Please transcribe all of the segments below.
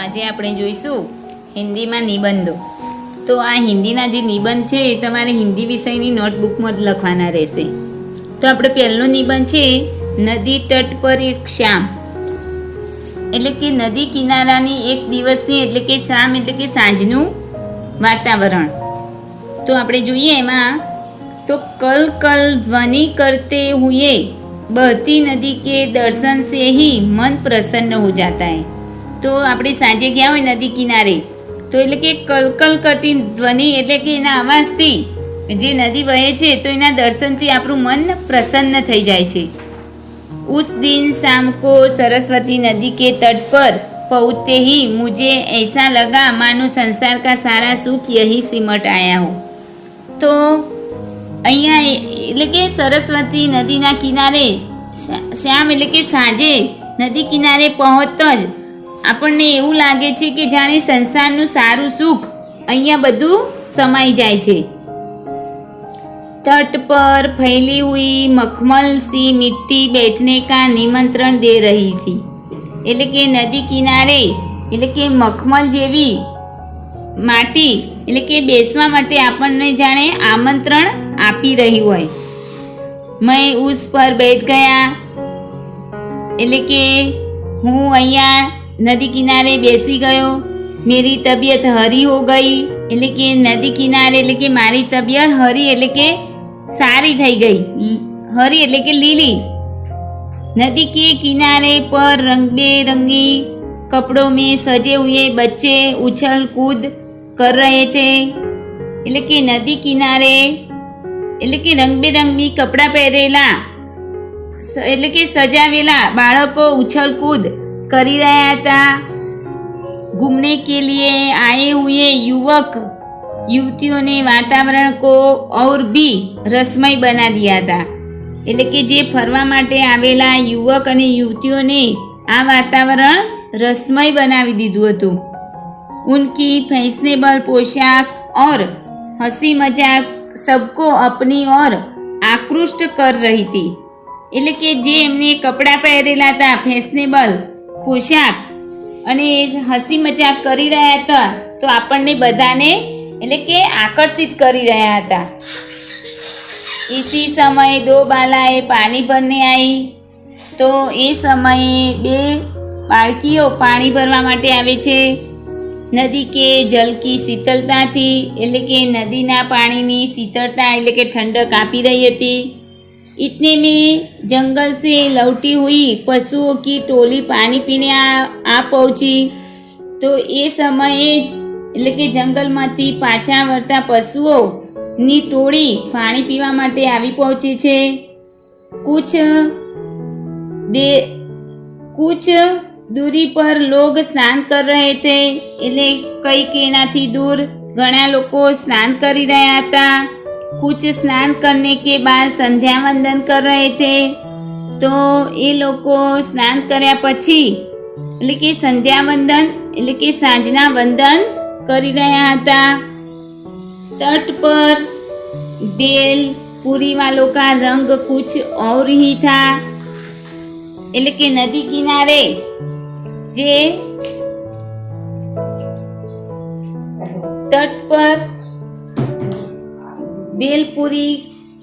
આજે આપણે જોઈશું હિન્દીમાં નિબંધો. તો આ હિન્દીના જે નિબંધ છે એ તમારે હિન્દી વિષયની નોટબુકમાં જ લખવાના રહેશે. તો આપણે પહેલો નિબંધ છે નદી તટ પર એક શામ, એટલે કે નદી કિનારાની એક દિવસની એટલે કે શામ એટલે કે સાંજનું વાતાવરણ. તો આપણે જોઈએ એમાં તો કલ કલ ધ્વનિ કરતે હુએ બહતી નદી કે દર્શન से ही मन प्रसन्न हो जाता है. તો આપણે સાંજે ગયા હોય નદી કિનારે તો એટલે કે કલકલ કરતી ધ્વનિ એટલે કે એના અવાજથી જે નદી વહે છે તો એના દર્શનથી આપણું મન પ્રસન્ન થઈ જાય છે. उस दिन शाम को सरस्वती नदी के तट पर पहुँचते ही मुझे ऐसा लगा मानो संसार का सारा सुख यही सिमट आया हो. તો અહીંયા એટલે કે સરસ્વતી નદીના કિનારે શ્યામ એટલે કે સાંજે નદી કિનારે પહોંચતા જ આપણને એવું લાગે છે કે જાણે સંસારનું સારું સુખ અહીંયા બધું સમાઈ જાય છે. तट पर फैली हुई मखमल सी मिट्टी बैठने का निमंत्रण दे रही थी. એટલે કે નદી કિનારે એટલે કે મખમલ જેવી માટી એટલે કે બેસવા માટે આપણને જાણે આમંત્રણ આપી રહી હોય. મેં ઉસ પર બેઠ ગયા એટલે કે હું અહીંયા નદી કિનારે બેસી ગયો. मेरी तबीयत हरी हो गई એટલે કે નદી કિનારે એટલે કે મારી તબિયત હરી એટલે કે सारी થઈ गई. हरी એટલે કે લીલી. नदी के किनारे पर रंग बेरंगी कपड़ों में सजे हुए बच्चे उछल कूद कर रहे थे. એટલે કે નદી કિનારે એટલે કે રંગબેરંગી કપડાં પહેરેલા એટલે કે સજાવેલા બાળકો ઉછલ કૂદ કરી રહ્યા હતા. घूमने के लिए आए हुए युवक युवतियों ने वातावरण को और भी रसमय बना दिया था. એટલે કે જે ફરવા માટે આવેલા યુવક અને યુવતીઓને આ વાતાવરણ રસમય બનાવી દીધું હતું. उनकी फैशनेबल पोशाक और हंसी मजाक सबको अपनी ओर आकृष्ट कर रही थी. એટલે કે જે એમને કપડાં પહેરેલા હતા ફેશનેબલ પોશાક અને હસી મજાક કરી રહ્યા હતા તો આપણને બધાને એટલે કે આકર્ષિત કરી રહ્યા હતા. इसी समय दो बालाएं पानी भरने आई. તો એ સમયે બે બાળકીઓ પાણી ભરવા માટે આવે છે. નદી કે જલ કી શીતળતાથી એટલે કે નદીના પાણીની શીતળતા એટલે કે ઠંડક આપી રહી હતી. इतने में जंगल से लौटी हुई पशुओं की टोली पानी पीने आ पहुंची. તો એ સમયે જ એટલે કે જંગલમાંથી પાછા વળતા પશુઓની ટોળી પાણી પીવા માટે આવી પહોંચી છે. कुछ दूरी पर लोग स्नान कर रहे थे. એટલે કંઈક એનાથી દૂર ઘણા લોકો સ્નાન કરી રહ્યા હતા. कुछ स्नान करने के बाद संध्या वंदन कर रहे थे. તો એ લોકો સ્નાન કર્યા પછી એટલે કે સંધ્યા વંદન એટલે કે સાંજના વંદન કરી રહ્યા હતા. तट पर बेल पूरी वालों का रंग कुछ और ही था. એટલે કે નદી કિનારે જે तट पर बेलपुरी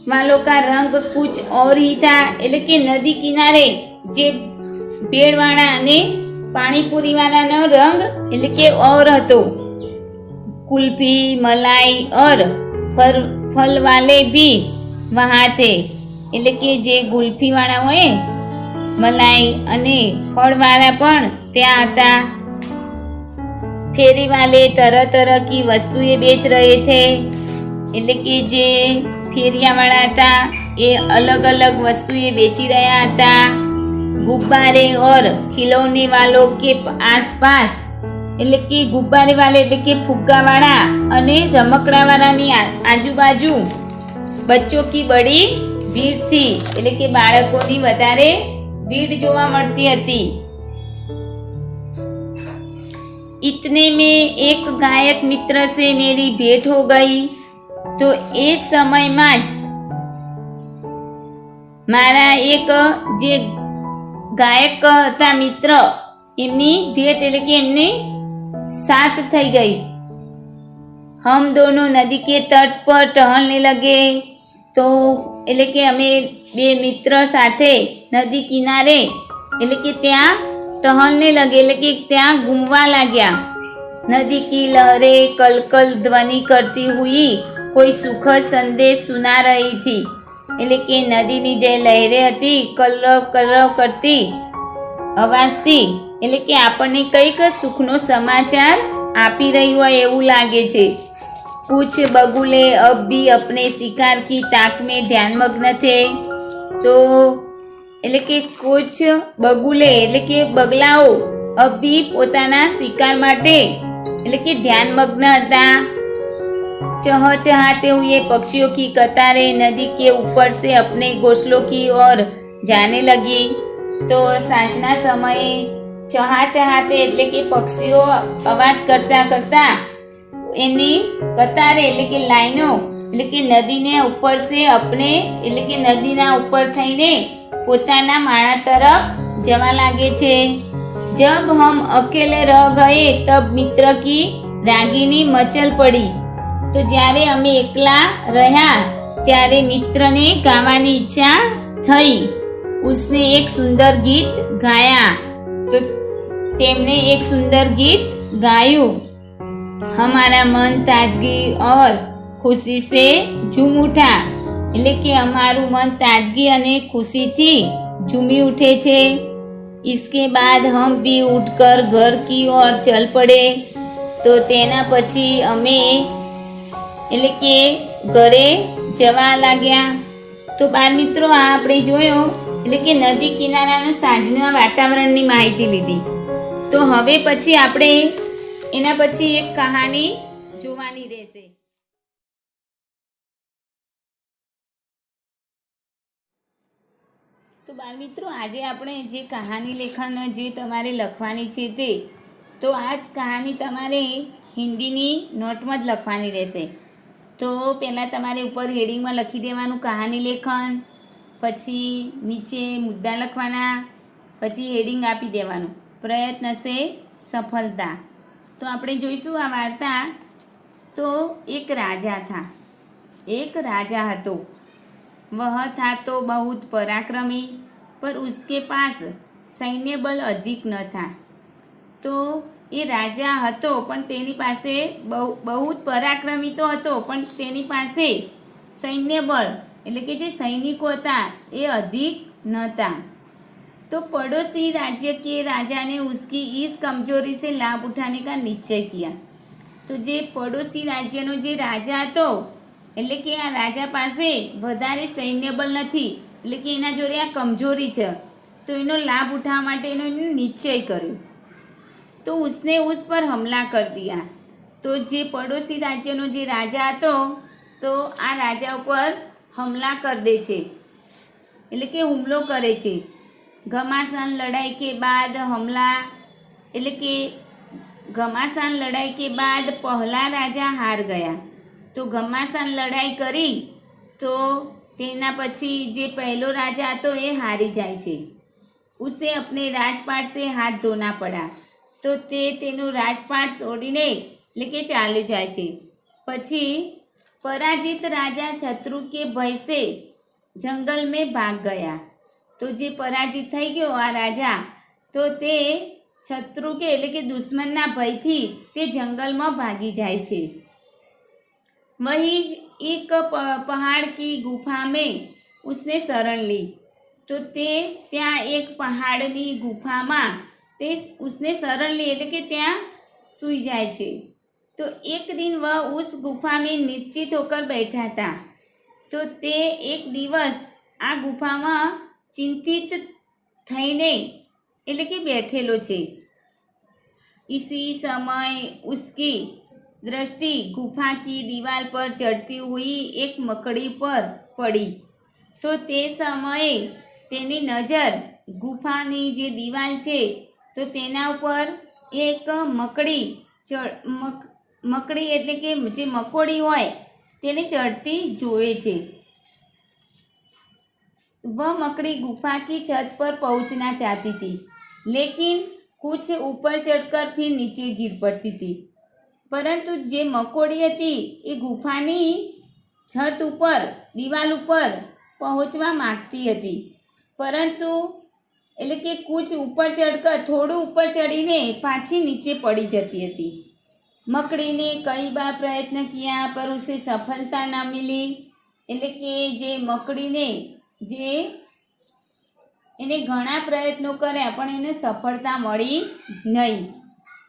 वालों का रंग कुछ और ही था. એટલે કે નદી કિનારે જે ભેળવાળા અને પાણીપુરી વાળાનો રંગ એટલે કે ઓર હતો. कुल्फी मलाई और फल वाले भी वहाँ थे. એટલે કે જે ગુલ્ફી વાળા હોય મલાઈ અને ફળવાળા પણ ત્યાં હતા. फेरी वाले तरह तरह की वस्तुएं बेच रहे थे. એટલે કે જે ફેરિયાવાળા હતા એ અલગ અલગ વસ્તુએ વેચી રહ્યા હતા. गुब्बारे और खिलौने वालों के आसपास એટલે કે ગુબ્બારે વાળા એટલે કે ફુગ્ગાવાળા અને રમકડાવાળાની આજુબાજુ બચ્ચો કી બડી ભીડ થી એટલે કે બાળકોની વધારે ભીડ જોવા મળતી હતી. इतने में एक गायक मित्र से मेरी भेंट हो गई. તો એ સમયમાં જ મારા એક જે ગાયક હતા મિત્ર એમની ભેટ એટલે કે એમને साथ થઈ ગઈ। हम दोनों नदी के तट पर टहलने लगे। तो એટલે કે અમે બે મિત્ર સાથે નદી કિનારે એટલે કે ત્યાં टहलने लगे એટલે કે ત્યાં ઘૂમવા लाग्યા। नदी की लहरें कलकल ध्वनि करती हुई कोई सुखद संदेश सुना रही थी। એટલે કે નદીની જે લહેરે હતી કલરવ કલરવ કરતી અવાજથી એટલે કે આપણને કંઈક સુખનો સમાચાર આપી રહ્યું હોય એવું લાગે છે। कुछ बगुले अब भी अपने शिकार की ताक में ध्यानमग्न थे। तो એટલે કે कुछ बगुले એટલે કે બગલાઓ अब भी પોતાના શિકાર માટે એટલે કે ધ્યાનમગ્ન હતા। चहचहाते हुए पक्षियों की कतारें नदी के ऊपर से अपने घोंसलों की ओर जाने लगी। तो सांजना समये चहाचहाते એટલે કે પક્ષીઓ અવાજ કરતા કરતા એની કતારે એટલે કે લાઈનો એટલે કે નદીને ઉપર સે અપને એટલે કે નદીના ઉપર થઈને પોતાના માળા તરફ જવા લાગે છે। जब हम अकेले रह गए तब मित्र की रागिनी मचल पड़ी। तो જ્યારે અમે એકલા રહ્યા ત્યારે મિત્રને ગાવાની ઈચ્છા થઈ। उसने एक सुंदर गीत गाया। तो તેમને એક સુંદર ગીત ગાયું। हमारा मन ताजगी और खुशी से झूम उठा એટલે કે અમારું મન તાજગી અને ખુશીથી ઝૂમી ઉઠે છે। इसके बाद हम भी उठकर घर की ओर चल पड़े। तो તેના પછી અમે એટલે કે ઘરે જવા लाग्યા। તો બાળ મિત્રો આ આપણે જોયો એટલે કે નદી કિનારાનું સાંજના વાતાવરણની માહિતી લીધી। તો હવે પછી આપણે એના પછી એક કહાની જોવાની રહેશે। તો બાળ મિત્રો આજે આપણે જે કહાની લેખન જે તમારે લખવાની છે તે તો આ જ કહાની તમારે હિન્દીની નોટમાં જ લખવાની રહેશે। તો પહેલાં તમારે ઉપર હેડિંગમાં લખી દેવાનું કહાની લેખન, પછી નીચે મુદ્દા લખવાના, પછી હેડિંગ આપી દેવાનું પ્રયત્ન સે સફળતા। तो આપણે જોઈશું આ વાર્તા। तो एक राजा था। एक राजा હતો। वह था तो बहुत पराक्रमी पर उसके पास सैन्य बल अधिक न था। तो એ રાજા હતો પણ તેની પાસે બહુ પરાક્રમી તો હતો પણ તેની પાસે સૈન્ય બળ એટલે કે જે સૈનિકો હતા એ અધિક નહોતા। तो पड़ोसी राज्य के राजा ने उसकी इस कमजोरी से लाभ उठाने का निश्चय किया। तो जे पड़ोसी राज्यનો જે રાજા હતો એટલે કે આ રાજા પાસે વધારે સૈન્ય બળ નથી એટલે કે એના જોડે આ કમજોરી છે તો એનો લાભ ઉઠાવવા માટે એનો નિશ્ચય કર્યો। तो उसने उस पर हमला कर दिया। तो જે પડોશી રાજ્યનો જે રાજા હતો તો આ રાજા ઉપર हमला कर દે છે એટલે કે હુમલો કરે છે। घमासान लड़ाई के बाद हमला એટલે કે ઘમાસાન લડાઈ કે બાદ પહેલા રાજા હાર ગયા। તો ઘમાસાન લડાઈ કરી તો તેના પછી જે પહેલો રાજા હતો એ હારી જાય છે। ઉસે अपने राजपाट से हाथ धोना पड़ा। तो તે તેનું રાજપાટ છોડીને એટલે કે ચાલ્યો જાય છે। પછી પરાજિત રાજા શત્રુ કે ભય से जंगल में भाग गया। तो જે પરાજિત થઈ ગયો આ રાજા તો તે શત્રુ કે એટલે કે દુશ્મનના ભયથી તે જંગલમાં ભાગી જાય છે। वही एक पहाड़ की गुफा में उसने शरण ली। तो તે ત્યાં એક પહાડની ગુફામાં તે उसने शरण ली એટલે કે ત્યાં સૂઈ જાય છે। तो एक दिन वह उस गुफा में निश्चित होकर बैठा था। तो તે એક દિવસ આ ગુફામાં चिंतित થઈને એટલે કે બેઠેલો છે। इसी समय उसकी दृष्टि गुफा की दीवार पर चढ़ती हुई एक मकड़ी पर पड़ी। तो તે સમયે તેની નજર ગુફાની જે દિવાલ છે તો તેના ઉપર એક મકડી એટલે કે જે મકોડી હોય તેને ચડતી જોવે છે। वह मकड़ी गुफा की छत पर पहुंचना चाहती थी लेकिन कुछ ऊपर चढ़कर फिर नीचे गिर पड़ती थी। પરંતુ જે મકોડી હતી એ ગુફાની છત ઉપર દિવાલ ઉપર પહોંચવા માગતી હતી, પરંતુ એટલે કે કૂચ ઉપર ચढ़कर થોડું ઉપર ચડીને પાછી નીચે પડી જતી હતી। मकड़ी ने कई बार प्रयत्न किया पर उसे सफलता न मिली। એટલે કે જે મકડીને જે એને ઘણા પ્રયત્નો કર્યા પણ એને સફળતા મળી નહીં।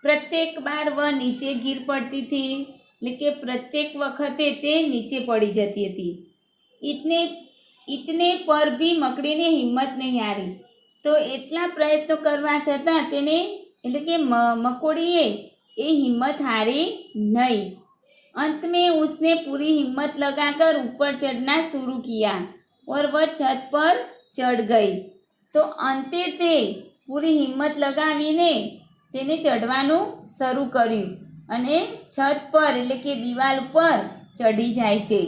प्रत्येक बार वह नीचे गिर पड़ती थी, એટલે કે પ્રત્યેક વખતે તે નીચે પડી જતી હતી। इतने पर भी मकड़ी ने हिम्मत नहीं हारी। तो એટલા પ્રયત્નો કરવા છતાં તેને એટલે કે મકોડીએ ये हिम्मत हारी नहीं। अंत में उसने पूरी हिम्मत लगाकर ऊपर चढ़ना शुरू किया और वह छत पर चढ़ गई। तो अंते ते पूरी हिम्मत लगावीने तेने चढ़वानुं शरू कर्युं अने छत पर એટલે કે दीवाल पर चढ़ी जाए छे।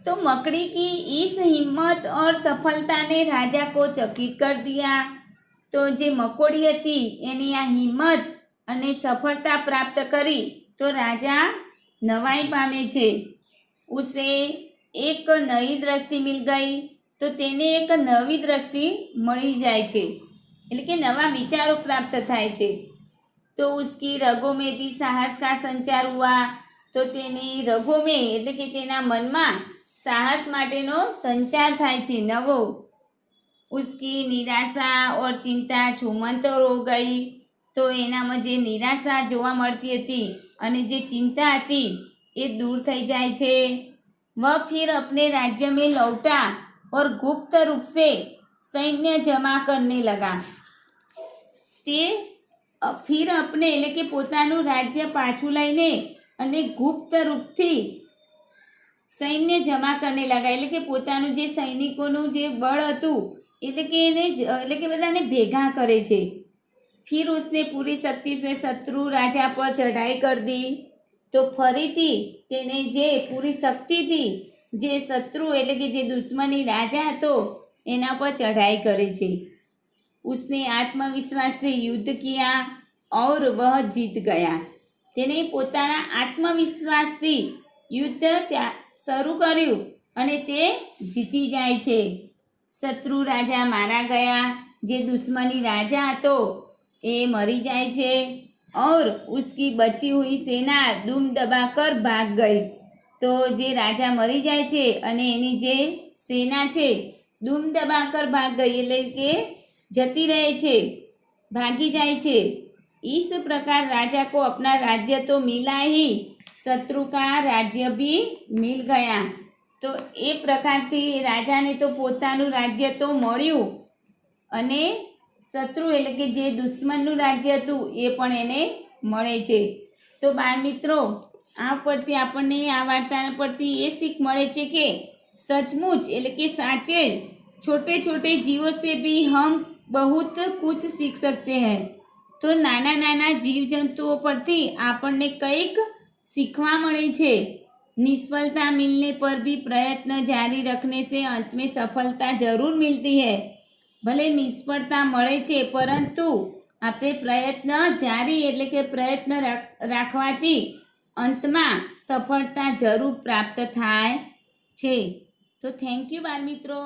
तो मकड़ी की इस हिम्मत और सफलता ने राजा को चकित कर दिया। तो जे मकोड़ी हती एनी आ हिम्मत અને સફળતા પ્રાપ્ત કરી તો રાજા નવાઈ પામે છે। ઉસે એક નઈ દ્રષ્ટિ મિલ ગઈ। તો તેને એક નવી દ્રષ્ટિ મળી જાય છે, એટલે કે નવા વિચારો પ્રાપ્ત થાય છે। તો ઉસકી રગો में भी साहस का संचार हुआ। તો તેની રગો में એટલે કે તેના મનમાં સાહસ માટેનો સંચાર થાય છે નવો। उसकी निराशा और चिंता छूमंतर हो गई। तो एनामां जे निराशा जोवा मळती हती अने जे चिंता हती ए दूर थई जाय छे। वह फिर अपने राज्य में लौटा और गुप्त रूप से सैन्य जमा करने लगा। ते फिर अपने એટલે કે પોતાનું રાજ્ય પાછું લઈને અને ગુપ્ત રૂપથી સૈન્ય જમા કરને લગા। એટલે કે પોતાનું જે સૈનિકોનું જે બળ હતું એટલે કે એને એટલે કે બધાને ભેગા કરે છે। फिर उसने पूरी शक्ति से शत्रु राजा पर चढ़ाई कर दी। तो फरीथी तेने जे पूरी शक्ति थी जे शत्रु એટલે કે જે દુશ્મની રાજા હતો એના પર ચढ़ाई करे छे। उसने आत्मविश्वास से युद्ध किया और वह जीत गया। तेने પોતાના આત્મવિશ્વાસથી યુદ્ધ શરૂ કર્યું અને તે જીતી જાય છે। શત્રુ રાજા મારા ગયા। જે દુશ્મની રાજા હતો એ मरी जाए छे और उसकी बची हुई सेना धूम दबाकर भाग गई। तो जे राजा मरी जाए छे अने एनी जे सेना छे धूम दबाकर भाग गई એટલે કે जती रहे छे, भागी जाए छे। इस प्रकार राजा को अपना राज्य तो मिला ही, शत्रु का राज्य भी मिल गया। तो ए प्रकारथी राजाने तो पोतानुं राज्य तो मळ्युं अने शत्रु એટલે કે જે દુશ્મનનું રાજ્ય હતું એ પણ એને મળે છે। તો બાળ મિત્રો આ પરથી આપણને આ વાર્તા પરથી એ શીખ મળે છે કે सचमुच એટલે કે સાચે छोटे छोटे जीवों से भी हम बहुत कुछ सीख सकते हैं। तो नाना नाना जीव जंतुओं परथी આપણને કંઈક सीखवा મળે છે। निष्फलता मिलने पर भी प्रयत्न जारी रखने से अंत में सफलता जरूर मिलती है। भले निष्फળતા મળે છે પરંતુ આપણે પ્રયત્ન જારી એટલે કે પ્રયત્ન રાખવાથી અંતમાં સફળતા જરૂર પ્રાપ્ત થાય છે। તો થેન્ક યુ બાળ મિત્રો।